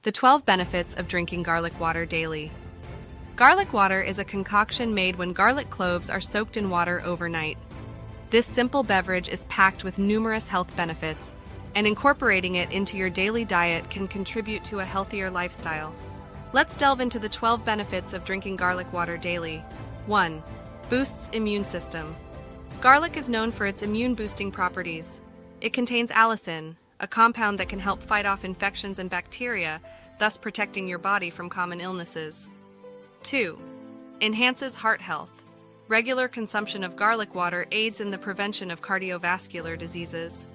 The 12 benefits of drinking garlic water daily. Garlic water is a concoction made when garlic cloves are soaked in water overnight. This simple beverage is packed with numerous health benefits, and incorporating it into your daily diet can contribute to a healthier lifestyle. Let's delve into the 12 benefits of drinking garlic water daily. 1. Boosts immune system. Garlic is known for its immune-boosting properties. It contains allicin, a compound that can help fight off infections and bacteria, thus protecting your body from common illnesses. 2. Enhances heart health. Regular consumption of garlic water aids in the prevention of cardiovascular diseases.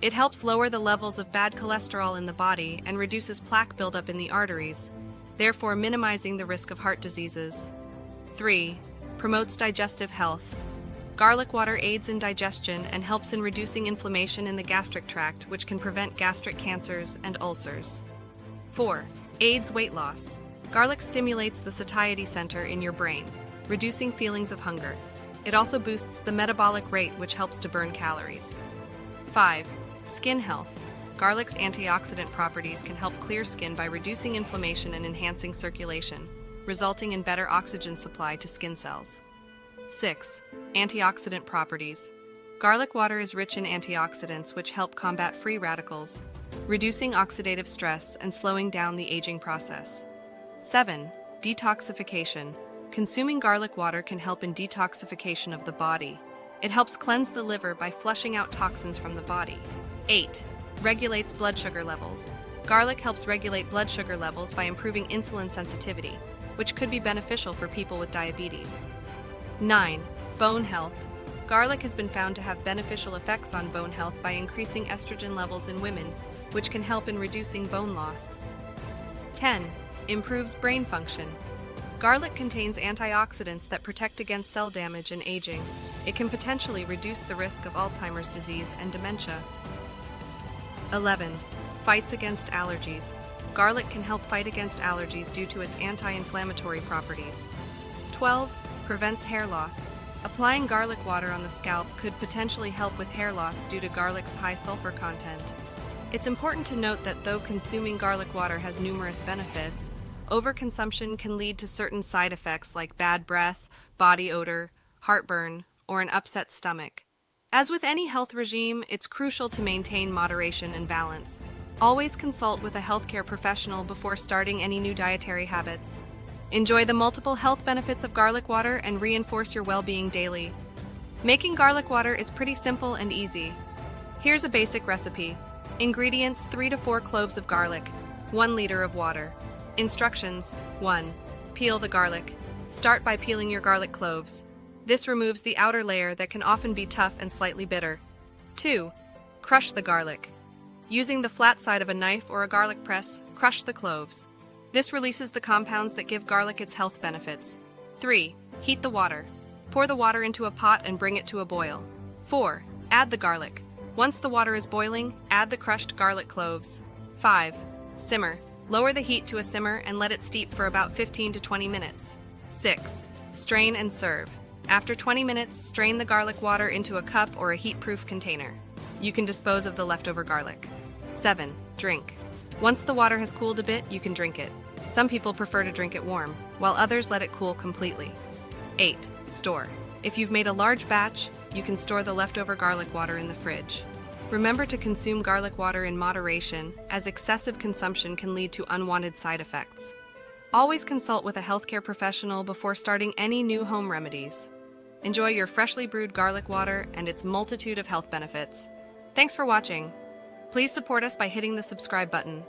It helps lower the levels of bad cholesterol in the body and reduces plaque buildup in the arteries, therefore minimizing the risk of heart diseases. 3. Promotes digestive health. Garlic water aids in digestion and helps in reducing inflammation in the gastric tract, which can prevent gastric cancers and ulcers. 4. Aids weight loss. Garlic stimulates the satiety center in your brain, reducing feelings of hunger. It also boosts the metabolic rate, which helps to burn calories. 5. Skin health. Garlic's antioxidant properties can help clear skin by reducing inflammation and enhancing circulation, resulting in better oxygen supply to skin cells. 6. Antioxidant properties. Garlic water is rich in antioxidants which help combat free radicals, reducing oxidative stress and slowing down the aging process. 7. Detoxification. Consuming garlic water can help in detoxification of the body. It helps cleanse the liver by flushing out toxins from the body. 8. Regulates blood sugar levels. Garlic helps regulate blood sugar levels by improving insulin sensitivity, which could be beneficial for people with diabetes. 9. Bone health. Garlic has been found to have beneficial effects on bone health by increasing estrogen levels in women, which can help in reducing bone loss. 10. Improves brain function. Garlic contains antioxidants that protect against cell damage and aging. It can potentially reduce the risk of Alzheimer's disease and dementia. 11. Fights against allergies. Garlic can help fight against allergies due to its anti-inflammatory properties. 12. Prevents hair loss. Applying garlic water on the scalp could potentially help with hair loss due to garlic's high sulfur content. It's important to note that though consuming garlic water has numerous benefits, overconsumption can lead to certain side effects like bad breath, body odor, heartburn, or an upset stomach. As with any health regime, it's crucial to maintain moderation and balance. Always consult with a healthcare professional before starting any new dietary habits. Enjoy the multiple health benefits of garlic water and reinforce your well-being daily. Making garlic water is pretty simple and easy. Here's a basic recipe. Ingredients: 3 to 4 cloves of garlic, 1 liter of water. Instructions: 1. Peel the garlic. Start by peeling your garlic cloves. This removes the outer layer that can often be tough and slightly bitter. 2. Crush the garlic. Using the flat side of a knife or a garlic press, crush the cloves. This releases the compounds that give garlic its health benefits. 3. Heat the water. Pour the water into a pot and bring it to a boil. 4. Add the garlic. Once the water is boiling, add the crushed garlic cloves. 5. Simmer. Lower the heat to a simmer and let it steep for about 15 to 20 minutes. 6. Strain and serve. After 20 minutes, strain the garlic water into a cup or a heat-proof container. You can dispose of the leftover garlic. 7. Drink. Once the water has cooled a bit, you can drink it. Some people prefer to drink it warm, while others let it cool completely. 8. Store. If you've made a large batch, you can store the leftover garlic water in the fridge. Remember to consume garlic water in moderation, as excessive consumption can lead to unwanted side effects. Always consult with a healthcare professional before starting any new home remedies. Enjoy your freshly brewed garlic water and its multitude of health benefits. Thanks for watching. Please support us by hitting the subscribe button